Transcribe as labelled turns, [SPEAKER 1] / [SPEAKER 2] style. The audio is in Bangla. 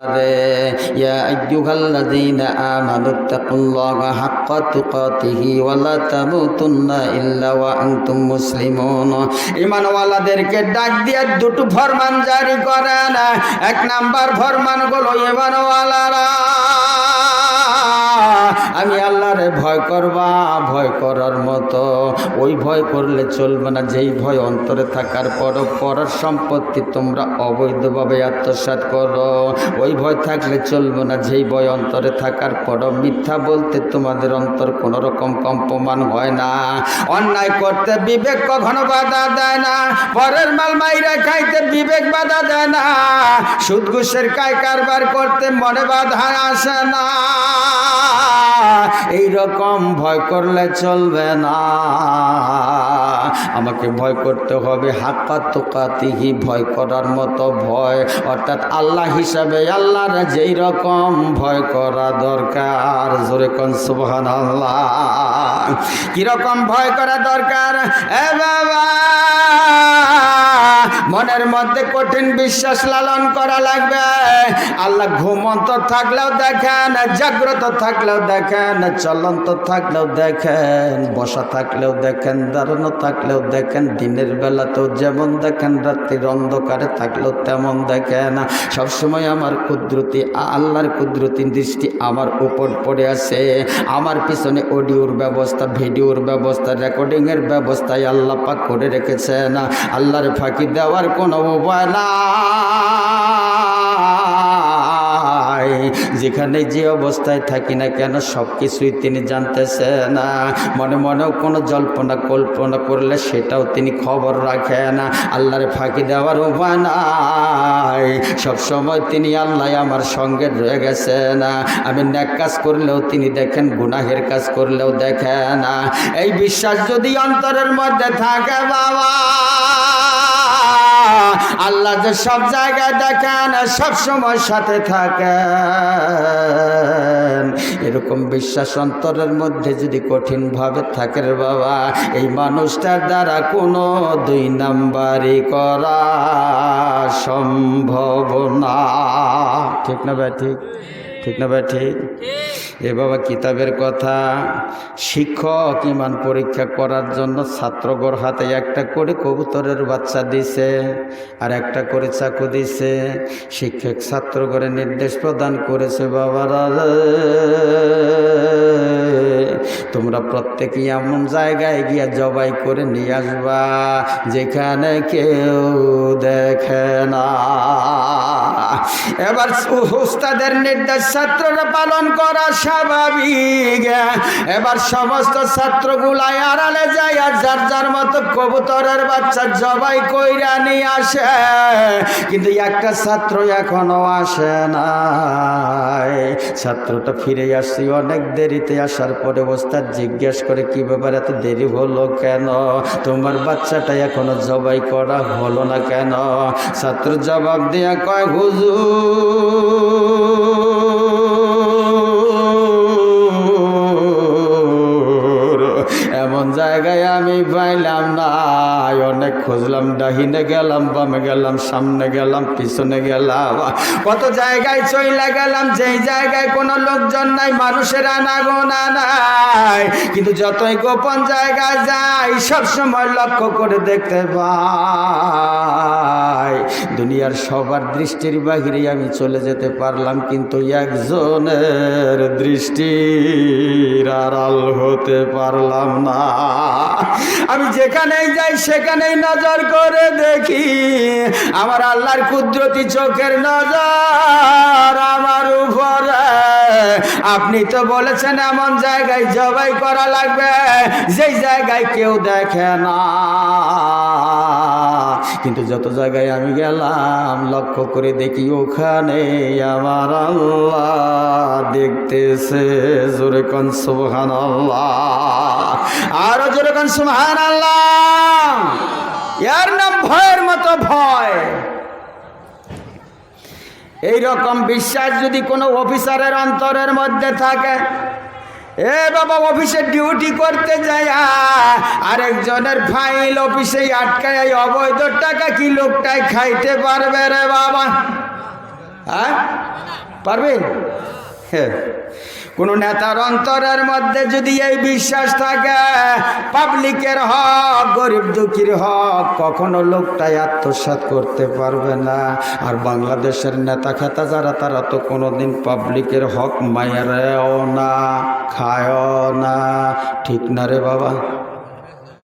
[SPEAKER 1] يا أيها الذين آمنوا اتقوا الله حق تقاته ولا تموتن إلا وأنتم مسلمون ঈমান ওয়ালাদেরকে ডাক দিয়ে দুটো ফরমান জারি করেন। এক নাম্বার ফরমান হলো ঈমান ওয়ালারা আমি আল্লাহরে ভয় করবা, ভয় করার মতো ওই ভয় করলে চলবে না যেই ভয় অন্তরে থাকার পরও পরের সম্পত্তি তোমরা অবৈধভাবে আত্মসাৎ করো। ওই ভয় থাকলে চলবে না যেই ভয় অন্তরে থাকার পরও মিথ্যা বলতে তোমাদের অন্তর কোনো রকম কম্পমান হয় না। অন্যায় করতে বিবেক কখনো বাধা দেয় না, পরের মাল মাইরা খাইতে বিবেক বাধা দেয় না, সুদ ঘুষের কায় কারবার করতে মনে বাধা আসে না। এই রকম ভয় করলে চলবে না। আমাকে ভয় করতে হবে হাক্কা তুকাতিহি, ভয় করার মতো ভয়, অর্থাৎ আল্লাহ হিসাবে আল্লাহর যেই রকম ভয় করা দরকার। জোরে কোন সুবহানাল্লাহ। কিরকম ভয় করা দরকার? এ বাবা, মনের মধ্যে কঠিন বিশ্বাস লালন করা লাগবে। আল্লাহ ঘুমন্ত থাকলেও দেখেন, জাগ্রত থাকলেও দেখেন, চলন্ত থাকলেও দেখেন, বসা থাকলেও দেখেন, দাঁড়ানো থাকলেও দেখেন, দিনের বেলাতেও যেমন দেখেন, রাত্রির অন্ধকারে থাকলেও তেমন দেখেন। সবসময় আমার কুদরতি আল্লাহর কুদরতি দৃষ্টি আমার উপর পড়ে আছে। আমার পিছনে অডিওর ব্যবস্থা, ভিডিওর ব্যবস্থা, রেকর্ডিংয়ের ব্যবস্থায় আল্লাহ পাক করে রেখেছেন। আল্লাহর ফাঁকি দেওয়ার কোনো উপায় না। যেখানে যে অবস্থায় থাকি না কেন সব কিছুই তিনি জানতেছেন। মনে মনেও কোনো জল্পনা কল্পনা করলে সেটাও তিনি খবর রাখেন। আল্লাহর ফাঁকি দেওয়ার উপায় নাই। সবসময় তিনি আল্লাহ আমার সঙ্গে রয়ে গেছেন। আমি নেক কাজ করলেও তিনি দেখেন, গুনাহের কাজ করলেও দেখেন। এই বিশ্বাস যদি অন্তরের মধ্যে থাকে বাবা, আল্লাহ যে সব জায়গায় দেখেন, সব সময় সাথে থাকেন, এরকম বিশ্বাস অন্তরের মধ্যে যদি কঠিন ভাবে থাকে রে বাবা, এই মানুষটার দ্বারা কোনো দুই নাম্বারি করা সম্ভব না। ঠিক না ভাই? ঠিক ঠিক না ভাই? ঠিক। এ বাবা, কিতাবের কথা, শিক্ষক ঈমান পরীক্ষা করার জন্য ছাত্রগর হাতে একটা করে কবুতরের বাচ্চা দিছে আর একটা করে চাকু দিছে। শিক্ষক ছাত্রগরে নির্দেশ প্রদান করেছে, বাবারা তোমরা প্রত্যেকেই এমন জায়গায় গিয়া জবাই করে নিয়ে আসবা যেখানে কেউ দেখে না। এবার উস্তাদের নির্দেশ ছাত্ররা পালন করা স্বাভাবিক। এবার সমস্ত ছাত্রগুলাই আড়ালে যায় আর যার যার মতো কবুতরের বাচ্চা জবাই কইরা নিয়ে আসে, কিন্তু একটা ছাত্র এখনো আসে না। ছাত্রটা ফিরে আসছে অনেক দেরিতে। আসার পরে ওস্তাদ জিজ্ঞেস করে, কি ব্যাপার এত দেরি হলো কেন? তোমার বাচ্চাটা এখনো জবাই করা হলো না কেন? ছাত্র জবাব দিয়া কয়, হুজুর এমন জায়গায় আমি পাইলাম না। অনেক খুঁজলাম, ডাহিনে গেলাম, বামে গেলাম, সামনে গেলাম, পিছনে গেলাম, কত জায়গায় চইলা গেলাম, যেই জায়গায় কোনো লোকজন নাই, মানুষের আনাগোনা নাই, কিন্তু যতই গোপন জায়গায় যাই সবসময় লক্ষ্য করে দেখতে পাই দুনিয়ার সবার দৃষ্টির বাহিরে আমি চলে যেতে পারলাম, কিন্তু একজনের দৃষ্টির আড়াল হতে পারলাম না। আমি যেখানেই যাই সেখানেই নজর করে দেখি আমার আল্লাহর কুদরতি চোখের নজর আমার উপরে। আপনি তো বলেছেন এমন জায়গায় জবাই করা লাগবে যেই জায়গায় কেউ দেখে না, কিন্তু যত জায়গায় আমি গেলাম লক্ষ্য করে দেখি ওখানে আমার আল্লাহ দেখতেছে। জোরে কোন সুবহানাল্লাহ, আরো জোরে কোন সুবহানাল্লাহ। এর নাম ভয়ের মতো ভয়। এই রকম বিশ্বাস যদি কোনো অফিসারের অন্তরের মধ্যে থাকে, এ বাবা অফিসে ডিউটি করতে যায় আরেকজনের ফাইল অফিসে আটকায়, অবৈধ টাকা কি লোকটাই খাইতে পারবে রে বাবা? হ্যাঁ পারবেন? হ্যাঁ, কোন নেতার অন্তরের মধ্যে যদি এই বিশ্বাস থাকে পাবলিকের হক, গরিব দুঃখীর হক, কখনো লোকটাই আত্মসাৎ করতে পারবে না। আর বাংলাদেশের নেতা খেতা যারা, তারা তো কোনোদিন পাবলিকের হক মায়েরাও না, খায়ও না। ঠিক না রে বাবা?